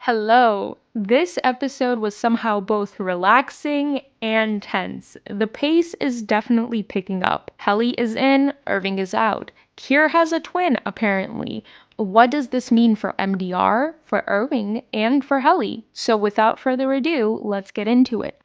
Hello. This episode was somehow both relaxing and tense. The pace is definitely picking up. Helly is in, Irving is out. Kier has a twin, apparently. What does this mean for MDR, for Irving, and for Helly? So without further ado, let's get into it.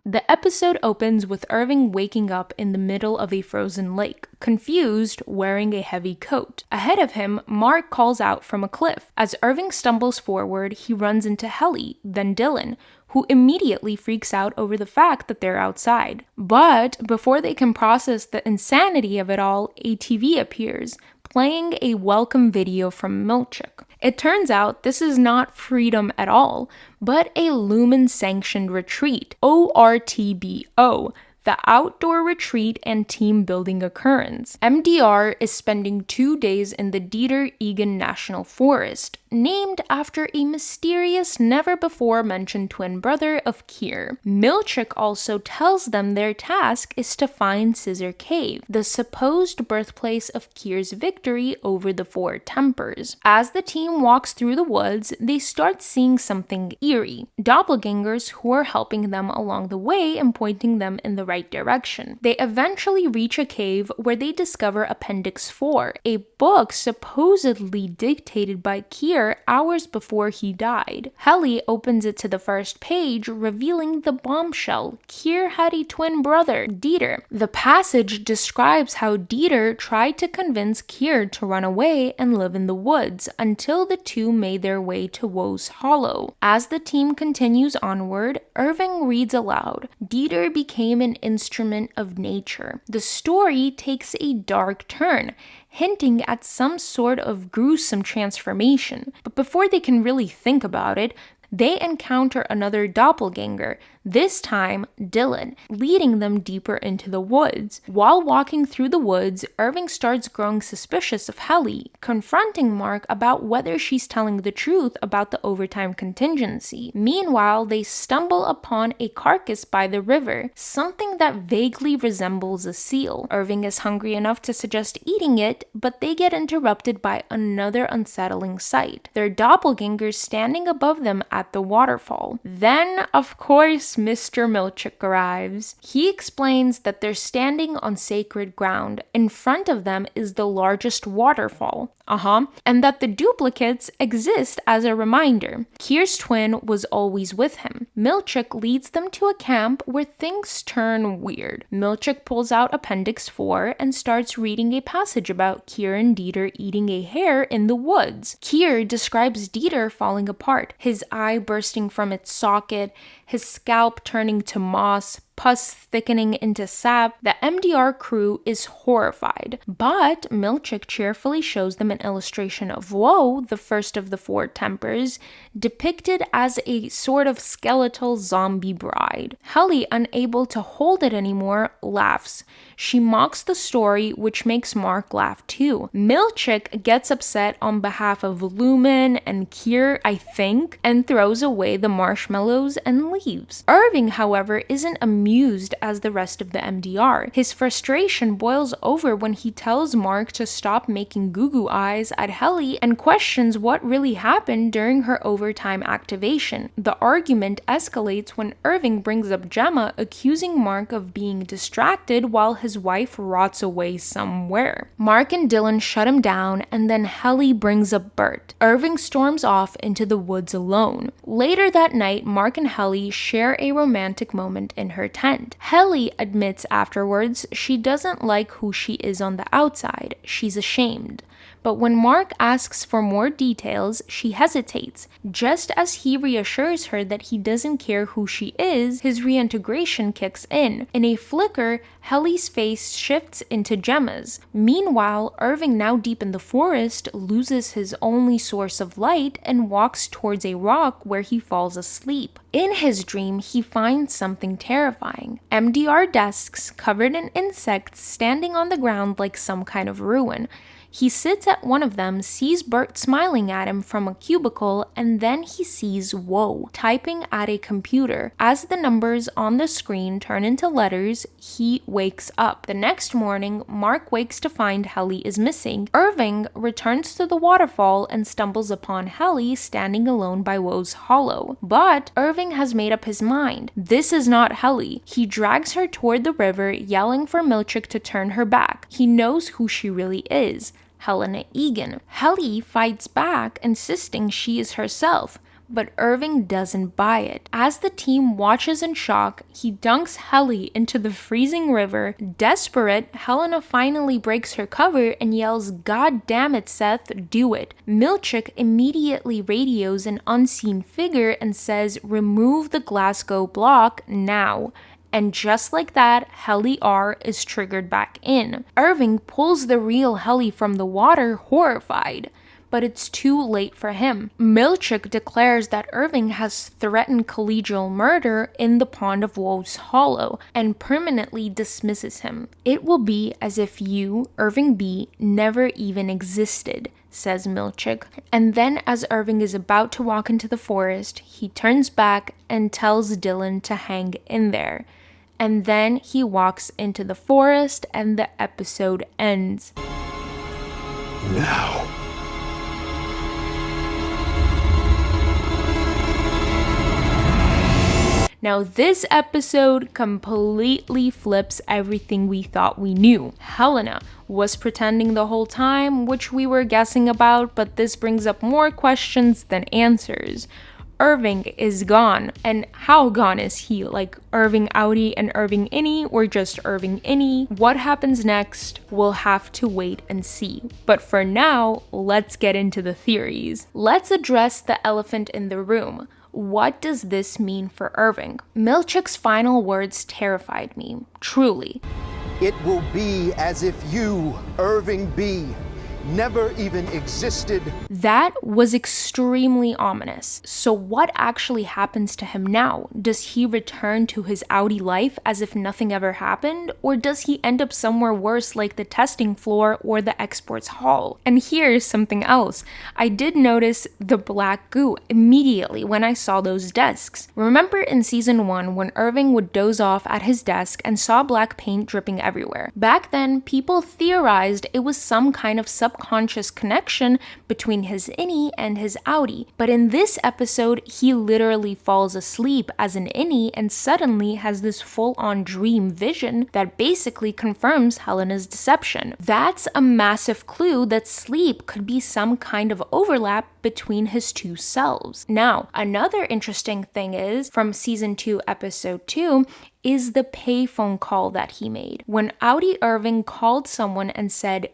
The episode opens with Irving waking up in the middle of a frozen lake, confused, wearing a heavy coat. Ahead of him, Mark calls out from a cliff. As Irving stumbles forward, he runs into Helly, then Dylan, who immediately freaks out over the fact that they're outside. But before they can process the insanity of it all, a TV appears, playing a welcome video from Milchik. It turns out this is not freedom at all, but a Lumon-sanctioned retreat, ORTBO, the Outdoor Retreat and Team Building Occurrence. MDR is spending 2 days in the Eagan National Forest, named after a mysterious, never-before-mentioned twin brother of Kier. Milchik also tells them their task is to find Scissor Cave, the supposed birthplace of Kier's victory over the Four Tempers. As the team walks through the woods, they start seeing something eerie. Doppelgangers who are helping them along the way and pointing them in the right direction. They eventually reach a cave where they discover Appendix 4, a book supposedly dictated by Kier hours before he died. Helly opens it to the first page, revealing the bombshell. Kier had a twin brother, Dieter. The passage describes how Dieter tried to convince Kier to run away and live in the woods until the two made their way to Woe's Hollow. As the team continues onward, Irving reads aloud, Dieter became an instrument of nature. The story takes a dark turn, hinting at some sort of gruesome transformation. But before they can really think about it, they encounter another doppelganger, this time Dylan, leading them deeper into the woods. While walking through the woods, Irving starts growing suspicious of Helly, confronting Mark about whether she's telling the truth about the overtime contingency. Meanwhile, they stumble upon a carcass by the river, something that vaguely resembles a seal. Irving is hungry enough to suggest eating it, but they get interrupted by another unsettling sight. Their doppelgangers standing above them at the waterfall. Then, of course, Mr. Milchik arrives. He explains that they're standing on sacred ground. In front of them is the largest waterfall. And that the duplicates exist as a reminder. Kier's twin was always with him. Milchik leads them to a camp where things turn weird. Milchik pulls out Appendix 4 and starts reading a passage about Kier and Dieter eating a hare in the woods. Kier describes Dieter falling apart, his eye bursting from its socket, his scalp turning to moss, pus thickening into sap. The MDR crew is horrified, but Milchik cheerfully shows them an illustration of Woe, the first of the Four Tempers, depicted as a sort of skeletal zombie bride. Helly, unable to hold it anymore, laughs. She mocks the story, which makes Mark laugh too. Milchik gets upset on behalf of Lumon and Kier, I think, and throws away the marshmallows and leaves. Irving, however, isn't amused as the rest of the MDR. His frustration boils over when he tells Mark to stop making goo-goo eyes at Helly and questions what really happened during her overtime activation. The argument escalates when Irving brings up Gemma, accusing Mark of being distracted while his wife rots away somewhere. Mark and Dylan shut him down, and then Helly brings up Bert. Irving storms off into the woods alone. Later that night, Mark and Helly share a romantic moment in her tent. Helly admits afterwards she doesn't like who she is on the outside. She's ashamed. But when Mark asks for more details, she hesitates. Just as he reassures her that he doesn't care who she is, his reintegration kicks in. In a flicker, Helly's face shifts into Gemma's. Meanwhile, Irving, now deep in the forest, loses his only source of light and walks towards a rock where he falls asleep. In his dream, he finds something terrifying. MDR desks covered in insects standing on the ground like some kind of ruin. He sits at one of them, sees Bert smiling at him from a cubicle, and then he sees Woe typing at a computer. As the numbers on the screen turn into letters, he wakes up. The next morning, Mark wakes to find Helly is missing. Irving returns to the waterfall and stumbles upon Helly standing alone by Woe's hollow. But Irving has made up his mind. This is not Helly. He drags her toward the river, yelling for Milchick to turn her back. He knows who she really is. Helena Eagan. Helly fights back, insisting she is herself, but Irving doesn't buy it. As the team watches in shock, he dunks Helly into the freezing river. Desperate, Helena finally breaks her cover and yells, "God damn it, Seth, do it." Milchick immediately radios an unseen figure and says, "Remove the Glasgow block now." And just like that, Helly R is triggered back in. Irving pulls the real Helly from the water, horrified. But it's too late for him. Milchick declares that Irving has threatened collegial murder in the pond of Woe's Hollow and permanently dismisses him. "It will be as if you, Irving B., never even existed," says Milchick. And then as Irving is about to walk into the forest, he turns back and tells Dylan to hang in there. And then he walks into the forest and the episode ends. Now. Now this episode completely flips everything we thought we knew. Helena was pretending the whole time, which we were guessing about, but this brings up more questions than answers. Irving is gone, and how gone is he? Like Irving outie and Irving innie, or just Irving innie? What happens next? We'll have to wait and see. But for now, let's get into the theories. Let's address the elephant in the room. What does this mean for Irving? Milchick's final words terrified me, truly. It will be as if you, Irving B., never even existed. That was extremely ominous. So what actually happens to him now? Does he return to his outie life as if nothing ever happened? Or does he end up somewhere worse like the testing floor or the exports hall? And here's something else. I did notice the black goo immediately when I saw those desks. Remember in season 1 when Irving would doze off at his desk and saw black paint dripping everywhere? Back then, people theorized it was some kind of subconscious connection between his innie and his outie. But in this episode, he literally falls asleep as an innie and suddenly has this full-on dream vision that basically confirms Helena's deception. That's a massive clue that sleep could be some kind of overlap between his two selves. Now, another interesting thing is, from season 2, episode 2, is the payphone call that he made. When outie Irving called someone and said,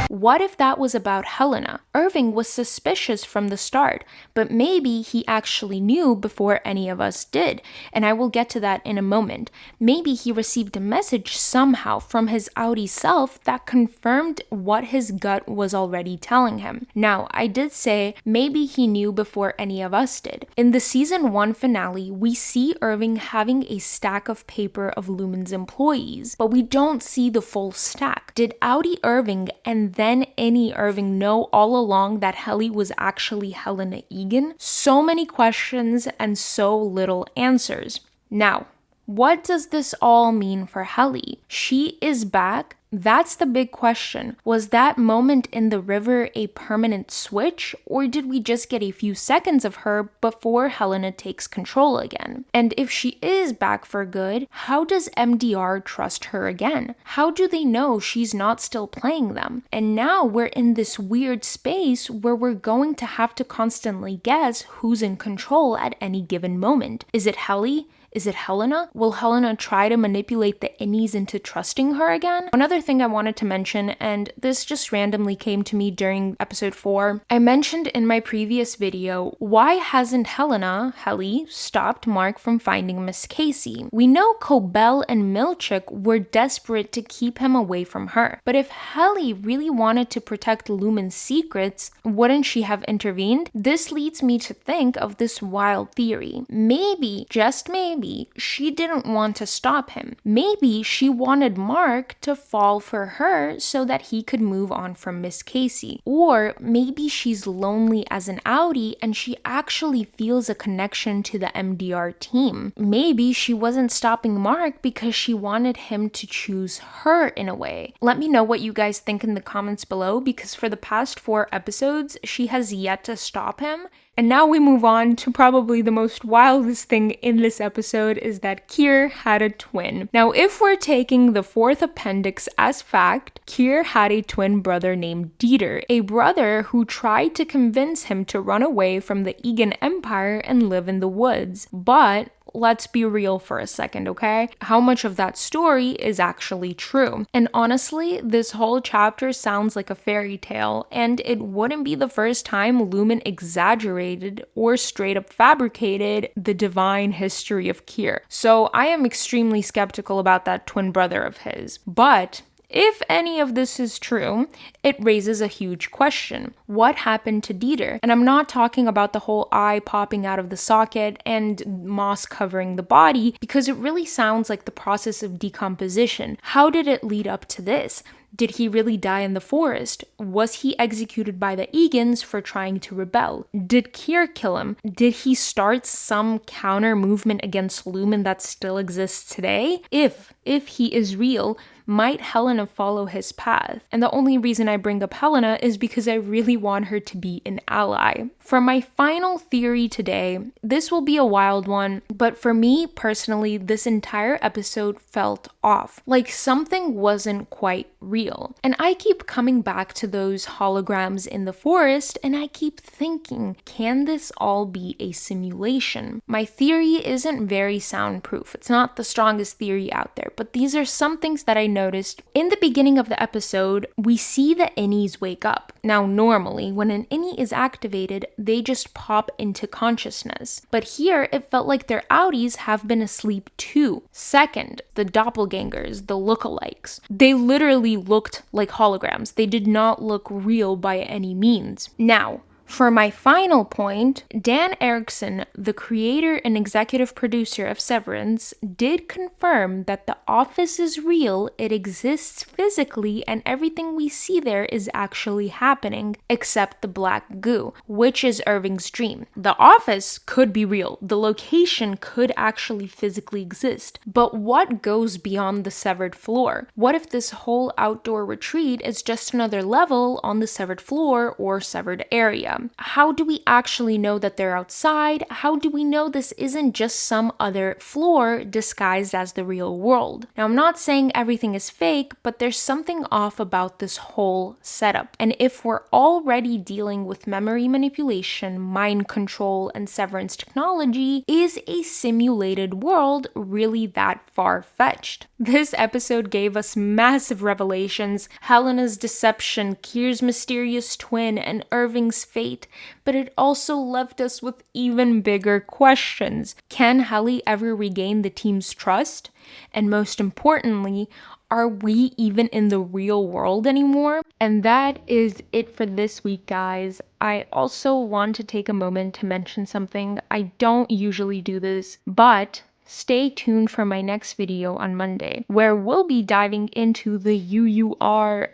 what if that was about Helena? Irving was suspicious from the start, but maybe he actually knew before any of us did, and I will get to that in a moment. Maybe he received a message somehow from his outie self that confirmed what his gut was already telling him. Now, I did say maybe he knew before any of us did. In the season 1 finale, we see Irving having a stack of paper of Lumon's employees, but we don't see the full stack. Did outie Irving and then innie Irving know all along that Helly was actually Helena Eagan? So many questions and so little answers. Now, what does this all mean for Helly? She is back. That's the big question. Was that moment in the river a permanent switch, or did we just get a few seconds of her before Helena takes control again? And if she is back for good, how does MDR trust her again? How do they know she's not still playing them? And now we're in this weird space where we're going to have to constantly guess who's in control at any given moment. Is it Helly? Is it Helena? Will Helena try to manipulate the innies into trusting her again? Another thing I wanted to mention, and this just randomly came to me during episode 4, I mentioned in my previous video, why hasn't Helly, stopped Mark from finding Miss Casey? We know Cobell and Milchick were desperate to keep him away from her, but if Helly really wanted to protect Lumon's secrets, wouldn't she have intervened? This leads me to think of this wild theory. Maybe, just maybe, she didn't want to stop him. Maybe she wanted Mark to fall fall for her so that he could move on from Miss Casey. Or maybe she's lonely as an outie and she actually feels a connection to the MDR team. Maybe she wasn't stopping Mark because she wanted him to choose her in a way. Let me know what you guys think in the comments below, because for the past 4 episodes, she has yet to stop him. And now we move on to probably the most wildest thing in this episode, is that Kier had a twin. Now, if we're taking the 4th appendix as fact, Kier had a twin brother named Dieter, a brother who tried to convince him to run away from the Eagan Empire and live in the woods. But let's be real for a second, okay? How much of that story is actually true? And honestly, this whole chapter sounds like a fairy tale, and it wouldn't be the first time Lumon exaggerated or straight up fabricated the divine history of Kier. So I am extremely skeptical about that twin brother of his. But if any of this is true, it raises a huge question. What happened to Dieter? And I'm not talking about the whole eye popping out of the socket and moss covering the body, because it really sounds like the process of decomposition. How did it lead up to this? Did he really die in the forest? Was he executed by the Eagans for trying to rebel? Did Kier kill him? Did he start some counter movement against Lumon that still exists today? If he is real, might Helena follow his path? And the only reason I bring up Helena is because I really want her to be an ally. For my final theory today, this will be a wild one, but for me personally, this entire episode felt off. Like something wasn't quite real. And I keep coming back to those holograms in the forest, and I keep thinking, can this all be a simulation? My theory isn't very soundproof. It's not the strongest theory out there, but these are some things that I noticed. In the beginning of the episode, we see the innies wake up. Now, normally, when an innie is activated, they just pop into consciousness. But here, it felt like their outies have been asleep too. Second, the doppelgangers, the lookalikes. They literally looked like holograms. They did not look real by any means. Now, for my final point, Dan Erickson, the creator and executive producer of Severance, did confirm that the office is real, it exists physically, and everything we see there is actually happening, except the black goo, which is Irving's dream. The office could be real, the location could actually physically exist, but what goes beyond the severed floor? What if this whole outdoor retreat is just another level on the severed floor or severed area? How do we actually know that they're outside? How do we know this isn't just some other floor disguised as the real world? Now, I'm not saying everything is fake, but there's something off about this whole setup. And if we're already dealing with memory manipulation, mind control, and severance technology, is a simulated world really that far-fetched? This episode gave us massive revelations, Helena's deception, Kier's mysterious twin, and Irving's fate, but it also left us with even bigger questions. Can Helly ever regain the team's trust? And most importantly, are we even in the real world anymore? And that is it for this week, guys. I also want to take a moment to mention something. I don't usually do this, but stay tuned for my next video on Monday, where we'll be diving into the UUR,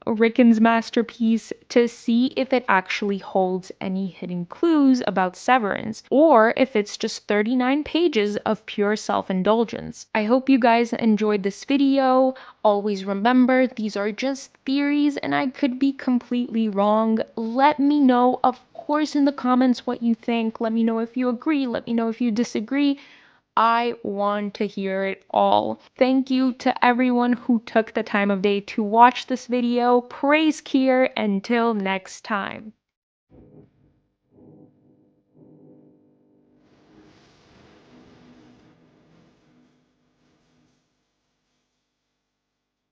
Rickon's masterpiece, to see if it actually holds any hidden clues about Severance, or if it's just 39 pages of pure self-indulgence. I hope you guys enjoyed this video. Always remember, these are just theories and I could be completely wrong. Let me know, of course, in the comments what you think. Let me know if you agree. Let me know if you disagree. I want to hear it all. Thank you to everyone who took the time of day to watch this video. Praise Kier. Until next time.